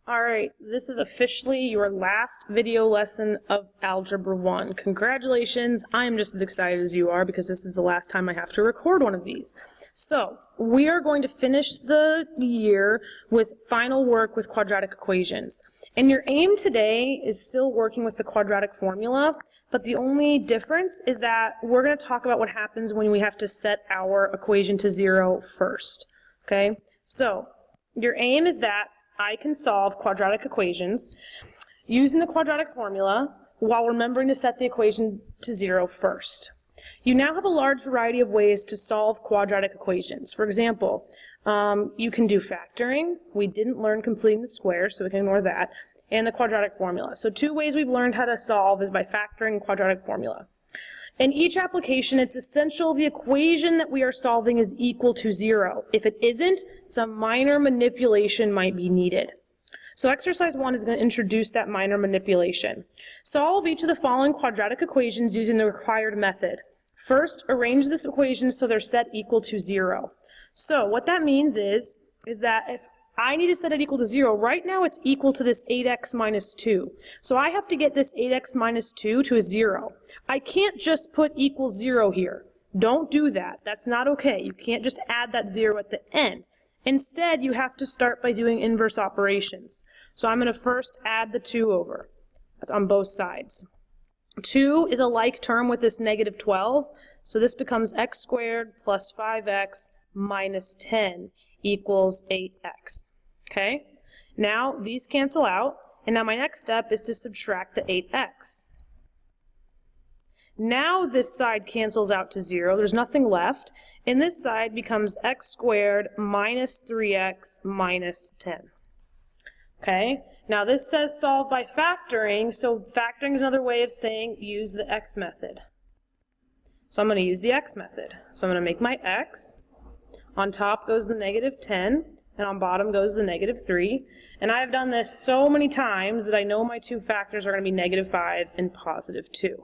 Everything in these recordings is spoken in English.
Alright, this is officially your last video lesson of Algebra 1. Congratulations, I am just as excited as you are because this is the last time I have to record one of these. So, we are going to finish the year with final work with quadratic equations. And your aim today is still working with the quadratic formula, but the only difference is that we're going to talk about what happens when we have to set our equation to 0 first. Okay? So, your aim is that I can solve quadratic equations using the quadratic formula while remembering to set the equation to 0 first. You now have a large variety of ways to solve quadratic equations. For example, you can do factoring. We didn't learn completing the square, so we can ignore that, and the quadratic formula. So two ways we've learned how to solve is by factoring quadratic formula. In each application, it's essential the equation that we are solving is equal to 0. If it isn't, some minor manipulation might be needed. So exercise 1 is going to introduce that minor manipulation. Solve each of the following quadratic equations using the required method. First, arrange this equation so they're set equal to 0. So what that means is that if I need to set it equal to 0. Right now it's equal to this 8x minus 2. So I have to get this 8x minus 2 to a 0. I can't just put equals 0 here. Don't do that. That's not okay. You can't just add that 0 at the end. Instead, you have to start by doing inverse operations. So I'm going to first add the 2 over. That's on both sides. 2 is a like term with this negative 12. So this becomes x squared plus 5x minus 10 equals 8x. Okay? Now these cancel out, and now my next step is to subtract the 8x. Now this side cancels out to 0, there's nothing left, and this side becomes x squared minus 3x minus 10. Okay? Now this says solve by factoring, so factoring is another way of saying use the x method. So I'm going to use the x method. So I'm going to make my x. On top goes the negative 10, and on bottom goes the negative 3. And I've done this so many times that I know my two factors are going to be negative 5 and positive 2.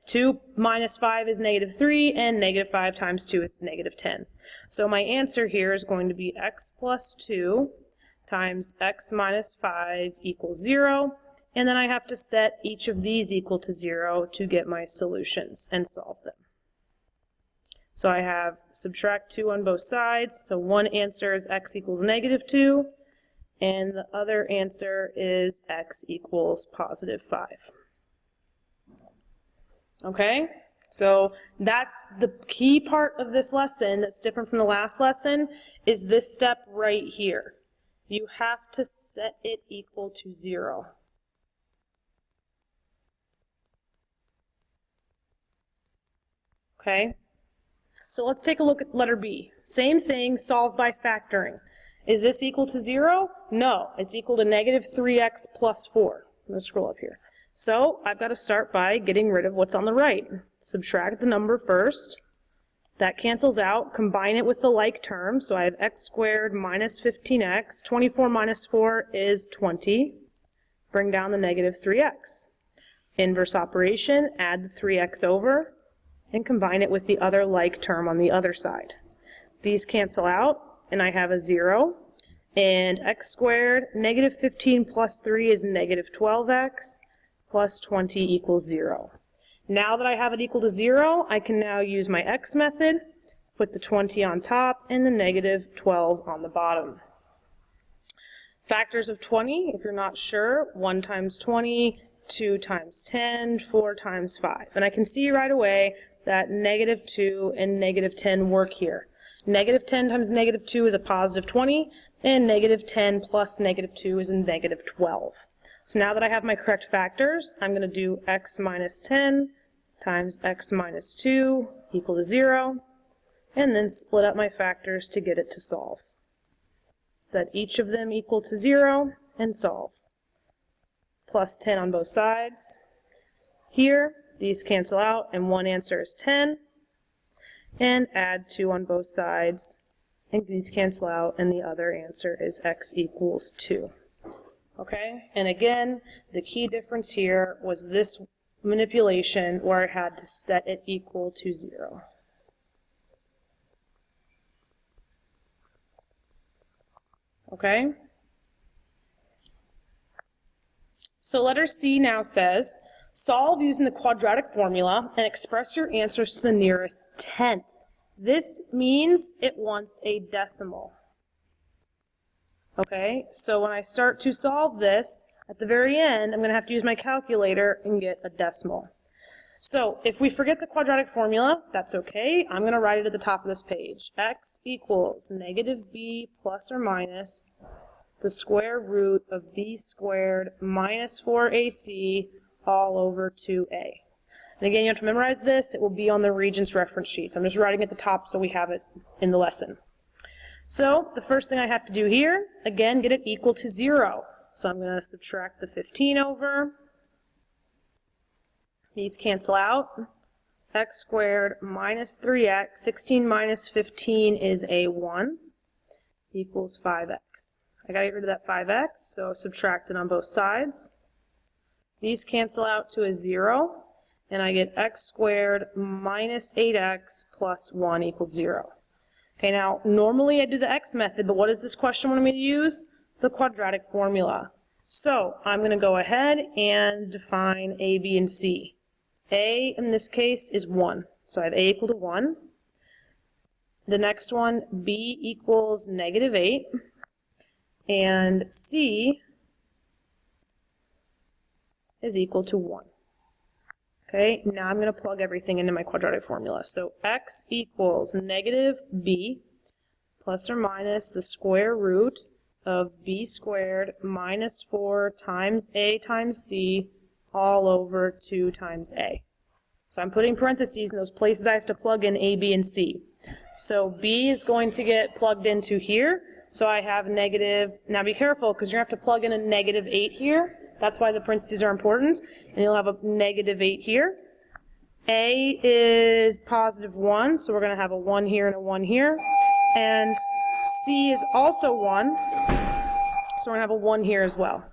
2 minus 5 is negative 3, and negative 5 times 2 is negative 10. So my answer here is going to be x plus 2 times x minus 5 equals 0. And then I have to set each of these equal to 0 to get my solutions and solve them. So I have subtract 2 on both sides, so one answer is x equals negative 2, and the other answer is x equals positive 5. Okay, so that's the key part of this lesson that's different from the last lesson, is this step right here. You have to set it equal to 0. Okay? So let's take a look at letter B. Same thing, solved by factoring. Is this equal to 0? No, it's equal to negative 3x plus 4. I'm going to scroll up here. So I've got to start by getting rid of what's on the right. Subtract the number first. That cancels out. Combine it with the like term. So I have x squared minus 15x. 24 minus 4 is 20. Bring down the negative 3x. Inverse operation, add the 3x over, and combine it with the other like term on the other side. These cancel out, and I have a 0. And x squared, negative 15 plus 3 is negative 12x, plus 20 equals 0. Now that I have it equal to 0, I can now use my x method, put the 20 on top, and the negative 12 on the bottom. Factors of 20, if you're not sure, 1 times 20, 2 times 10, 4 times 5. And I can see right away that negative 2 and negative 10 work here. Negative 10 times negative 2 is a positive 20, and negative 10 plus negative 2 is a negative 12. So now that I have my correct factors, I'm going to do x minus 10 times x minus 2 equal to 0, and then split up my factors to get it to solve. Set each of them equal to 0, and solve. Plus 10 on both sides. Here, these cancel out, and one answer is 10. And add 2 on both sides, and these cancel out, and the other answer is x equals 2. Okay, and again, the key difference here was this manipulation where I had to set it equal to 0. Okay? So letter C now says, solve using the quadratic formula and express your answers to the nearest tenth. This means it wants a decimal. Okay, so when I start to solve this, at the very end, I'm going to have to use my calculator and get a decimal. So if we forget the quadratic formula, that's okay. I'm going to write it at the top of this page. X equals negative b plus or minus the square root of b squared minus 4ac all over 2a. And again, you have to memorize this. It will be on the Regents reference sheets. I'm just writing at the top so we have it in the lesson. So the first thing I have to do here, again, get it equal to 0. So I'm going to subtract the 15 over. These cancel out. X squared minus 3x, 16 minus 15 is a 1, equals 5x. I gotta get rid of that 5x, so subtract it on both sides. These cancel out to a 0, and I get x squared minus 8x plus 1 equals 0. Okay, now normally I do the x method, but what does this question want me to use? The quadratic formula. So I'm going to go ahead and define a, b, and c. A in this case is 1, so I have a equal to 1. The next one, b equals negative 8. And c is equal to 1. Okay, now I'm going to plug everything into my quadratic formula. So x equals negative b plus or minus the square root of b squared minus 4 times a times c all over 2 times a. So I'm putting parentheses in those places I have to plug in a, b, and c. So b is going to get plugged into here. So I have negative, now be careful because you're going to have to plug in a negative 8 here. That's why the parentheses are important. And you'll have a negative 8 here. A is positive 1, so we're going to have a 1 here and a 1 here. And C is also 1, so we're going to have a 1 here as well.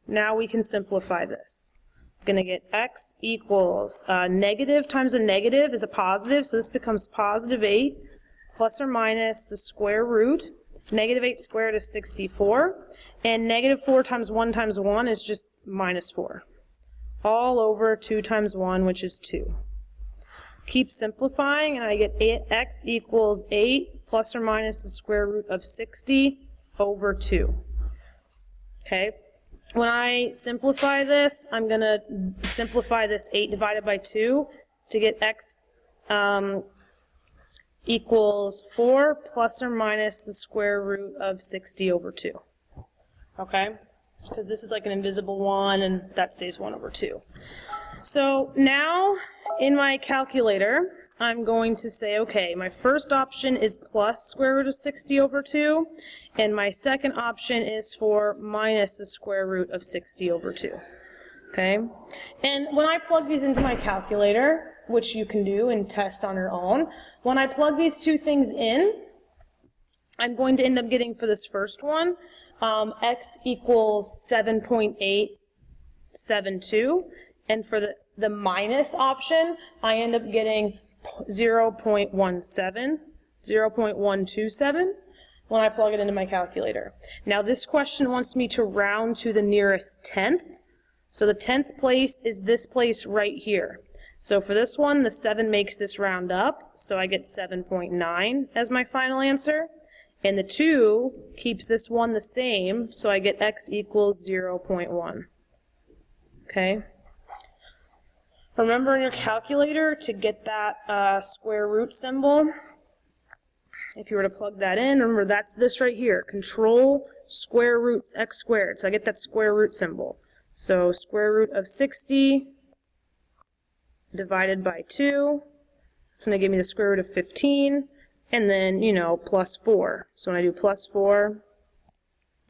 Now we can simplify this. I'm going to get x equals negative times a negative is a positive, so this becomes positive 8 plus or minus the square root. Negative 8 squared is 64, and negative 4 times 1 is just minus 4. All over 2 times 1, which is 2. Keep simplifying, and I get x equals 8 plus or minus the square root of 60 over 2. Okay, when I simplify this, I'm going to simplify this 8 divided by 2 to get x equals 4 plus or minus the square root of 60 over 2. Okay? Because this is like an invisible 1, and that stays 1 over 2. So now, in my calculator, I'm going to say, okay, my first option is plus square root of 60 over 2, and my second option is for minus the square root of 60 over 2. Okay? And when I plug these into my calculator, which you can do and test on your own, when I plug these two things in, I'm going to end up getting for this first one, x equals 7.872, and for the minus option, I end up getting 0.127 when I plug it into my calculator. Now this question wants me to round to the nearest tenth, so the 10th place is this place right here. So for this one, the 7 makes this round up, so I get 7.9 as my final answer. And the 2 keeps this 1 the same, so I get x equals 0.1. Okay? Remember in your calculator to get that square root symbol. If you were to plug that in, remember that's this right here. Control square roots x squared. So I get that square root symbol. So square root of 60 divided by 2, it's going to give me the square root of 15, and then, you know, plus 4. So when I do plus 4,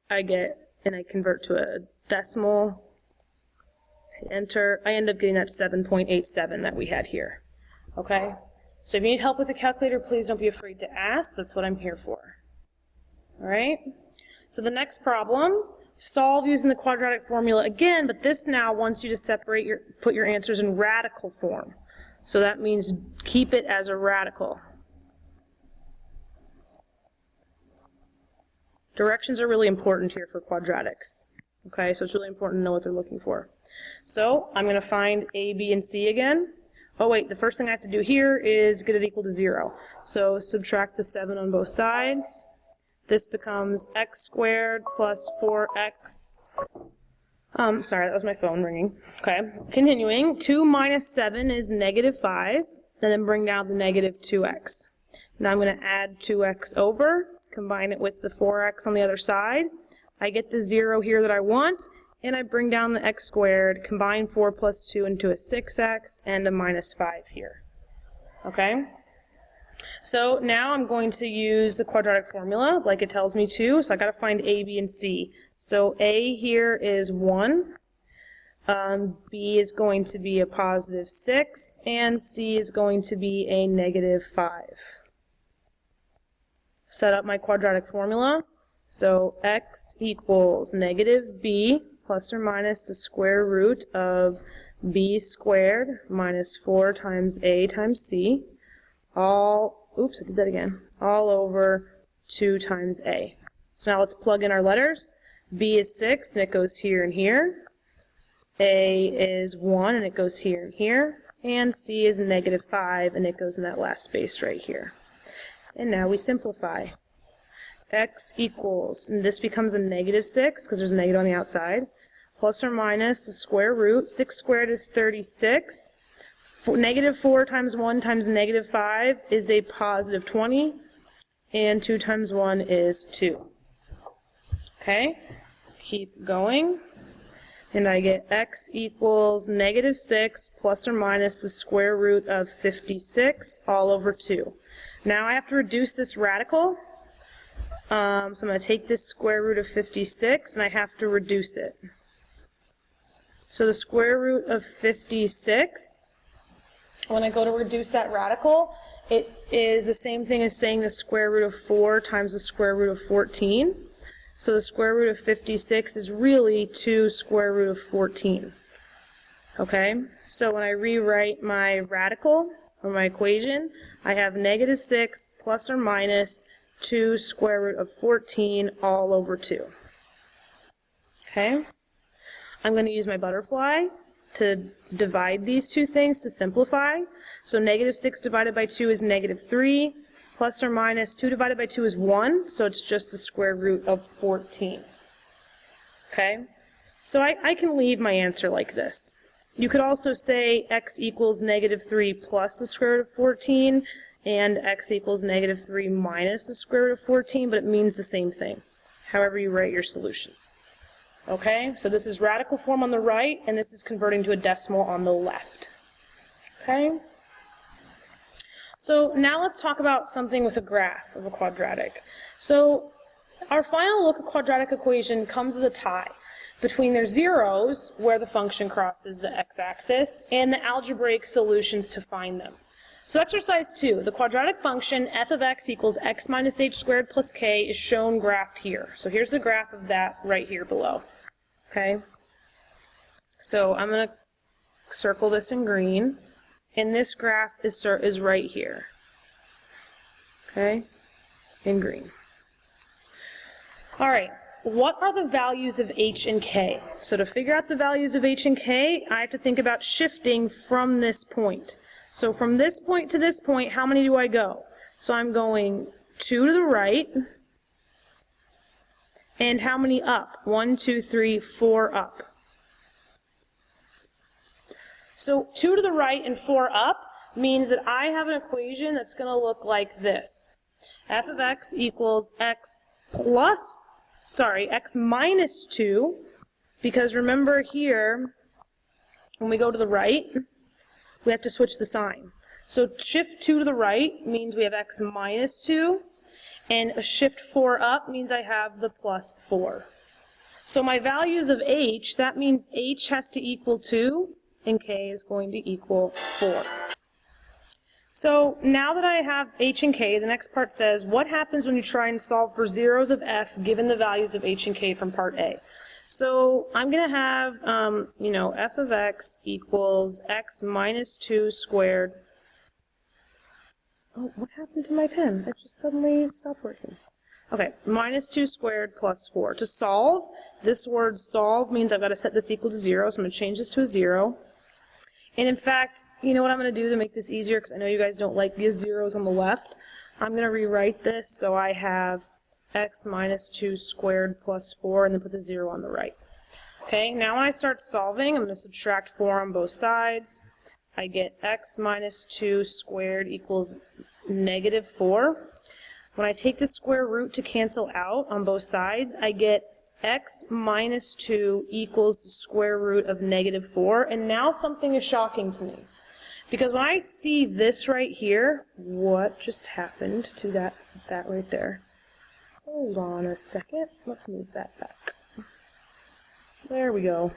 I get, and I convert to a decimal, hit enter, I end up getting that 7.87 that we had here. Okay? So if you need help with the calculator, please don't be afraid to ask. That's what I'm here for. All right? So the next problem, solve using the quadratic formula again, but this now wants you to put your answers in radical form. So that means keep it as a radical. Directions are really important here for quadratics. Okay, so it's really important to know what they're looking for. So I'm going to find a, b, and c again. Oh wait, the first thing I have to do here is get it equal to 0. So subtract the 7 on both sides. This becomes x squared plus 4x. Sorry, that was my phone ringing. Okay, continuing. 2 minus 7 is negative 5. And then bring down the negative 2x. Now I'm going to add 2x over, combine it with the 4x on the other side. I get the 0 here that I want, and I bring down the x squared, combine 4 plus 2 into a 6x, and a minus 5 here. Okay? So now I'm going to use the quadratic formula like it tells me to, so I got to find a, b, and c. So a here is 1. B is going to be a positive 6, and C is going to be a negative 5. Set up my quadratic formula. So x equals negative b plus or minus the square root of b squared minus 4 times a times c, all over 2 times a. So now let's plug in our letters. B is 6, and it goes here and here. A is 1, and it goes here and here. And C is negative 5, and it goes in that last space right here. And now we simplify. X equals, and this becomes a negative 6, because there's a negative on the outside, plus or minus the square root. 6 squared is 36. Negative 4 times 1 times negative 5 is a positive 20. And 2 times 1 is 2. Okay, keep going. And I get x equals negative 6 plus or minus the square root of 56 all over 2. Now I have to reduce this radical. So I'm going to take this square root of 56 and I have to reduce it. So the square root of 56, when I go to reduce that radical, it is the same thing as saying the square root of 4 times the square root of 14. So the square root of 56 is really 2 square root of 14. Okay, so when I rewrite my radical, or my equation, I have negative 6 plus or minus 2 square root of 14 all over 2. Okay, I'm going to use my butterfly to divide these two things to simplify. So negative 6 divided by 2 is negative 3. Plus or minus 2 divided by 2 is 1, so it's just the square root of 14. Okay, so I can leave my answer like this. You could also say x equals negative 3 plus the square root of 14, and x equals negative 3 minus the square root of 14, but it means the same thing, however you write your solutions. Okay, so this is radical form on the right, and this is converting to a decimal on the left. Okay? So now let's talk about something with a graph of a quadratic. So our final look at quadratic equation comes as a tie between their zeros, where the function crosses the x-axis, and the algebraic solutions to find them. So exercise 2, the quadratic function f of x equals x minus h squared plus k is shown graphed here. So here's the graph of that right here below. Okay? So I'm going to circle this in green. And this graph is right here, okay, in green. All right, what are the values of h and k? So to figure out the values of h and k, I have to think about shifting from this point. So from this point to this point, how many do I go? So I'm going 2 to the right, and how many up? 1, 2, 3, 4 up. So 2 to the right and 4 up means that I have an equation that's going to look like this. F of x equals x minus 2, because remember here, when we go to the right, we have to switch the sign. So shift 2 to the right means we have x minus 2, and a shift 4 up means I have the plus 4. So my values of h, that means h has to equal 2, and k is going to equal 4. So now that I have h and k, the next part says, what happens when you try and solve for zeros of f given the values of h and k from part A? So I'm going to have, f of x equals x minus 2 squared. Oh, what happened to my pen? It just suddenly stopped working. Okay, minus 2 squared plus 4. To solve, this word solve means I've got to set this equal to 0, so I'm going to change this to a 0. And in fact, you know what I'm going to do to make this easier, because I know you guys don't like these zeros on the left. I'm going to rewrite this so I have x minus 2 squared plus 4, and then put the 0 on the right. Okay, now when I start solving, I'm going to subtract 4 on both sides. I get x minus 2 squared equals negative 4. When I take the square root to cancel out on both sides, I get x minus 2 equals the square root of negative 4. And now something is shocking to me. Because when I see this right here, what just happened to that right there? Hold on a second. Let's move that back. There we go.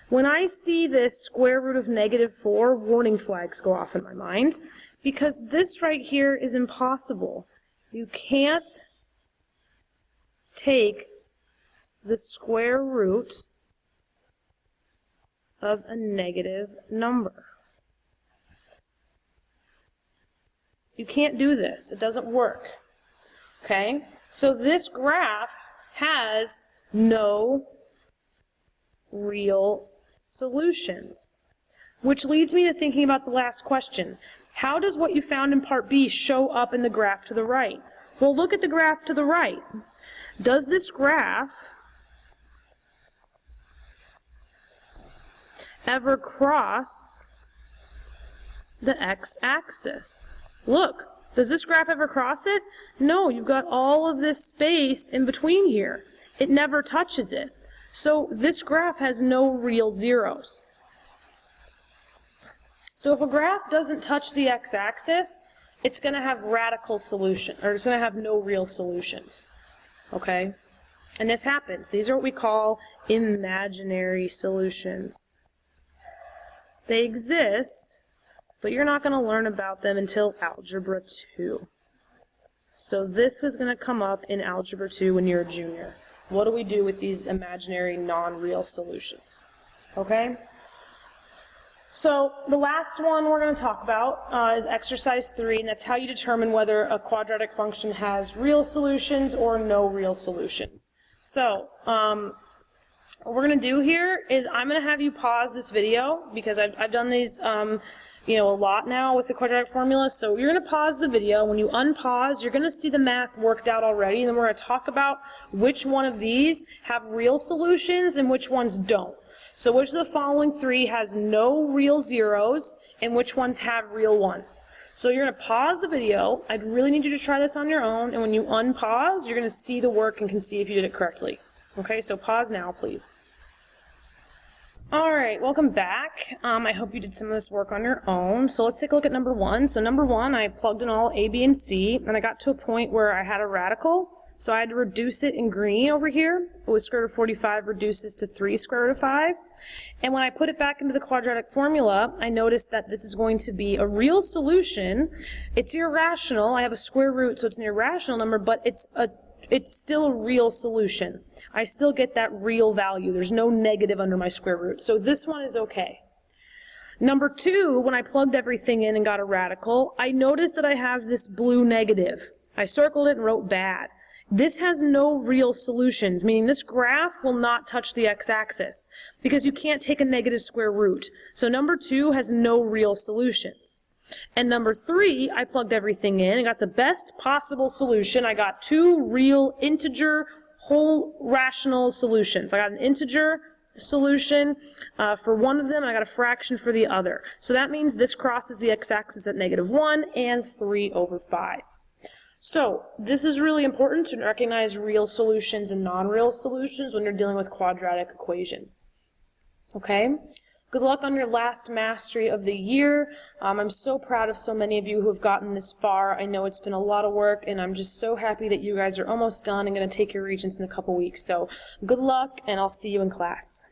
When I see this square root of negative 4, warning flags go off in my mind. Because this right here is impossible. You can't take the square root of a negative number. You can't do this. It doesn't work. Okay? So this graph has no real solutions. Which leads me to thinking about the last question. How does what you found in part B show up in the graph to the right? Well, look at the graph to the right. Does this graph ever cross the x-axis? Look, does this graph ever cross it? No, you've got all of this space in between here. It never touches it. So this graph has no real zeros. So if a graph doesn't touch the x-axis, it's going to have radical solution, or it's going to have no real solutions. Okay? And this happens. These are what we call imaginary solutions. They exist, but you're not going to learn about them until Algebra 2. So this is going to come up in Algebra 2 when you're a junior. What do we do with these imaginary non-real solutions? Okay? So the last one we're going to talk about is exercise 3, and that's how you determine whether a quadratic function has real solutions or no real solutions. So what we're going to do here is I'm going to have you pause this video, because I've done these a lot now with the quadratic formula. So you're going to pause the video. When you unpause, you're going to see the math worked out already, and then we're going to talk about which one of these have real solutions and which ones don't. So which of the following 3 has no real zeros, and which ones have real ones? So you're going to pause the video. I'd really need you to try this on your own, and when you unpause, you're going to see the work and can see if you did it correctly. Okay, so pause now, please. Alright, welcome back. I hope you did some of this work on your own. So let's take a look at number 1. So number 1, I plugged in all A, B, and C, and I got to a point where I had a radical. So I had to reduce it in green over here. It was square root of 45 reduces to 3 square root of 5. And when I put it back into the quadratic formula, I noticed that this is going to be a real solution. It's irrational. I have a square root, so it's an irrational number, but it's still a real solution. I still get that real value. There's no negative under my square root. So this one is okay. Number 2, when I plugged everything in and got a radical, I noticed that I have this blue negative. I circled it and wrote bad. This has no real solutions, meaning this graph will not touch the x-axis because you can't take a negative square root. So number 2 has no real solutions. And number 3, I plugged everything in and got the best possible solution. I got 2 real integer whole rational solutions. I got an integer solution for one of them, and I got a fraction for the other. So that means this crosses the x-axis at -1 and 3 over 5. So this is really important to recognize real solutions and non-real solutions when you're dealing with quadratic equations. Okay? Good luck on your last mastery of the year. I'm so proud of so many of you who have gotten this far. I know it's been a lot of work, and I'm just so happy that you guys are almost done and going to take your regents in a couple weeks. So good luck, and I'll see you in class.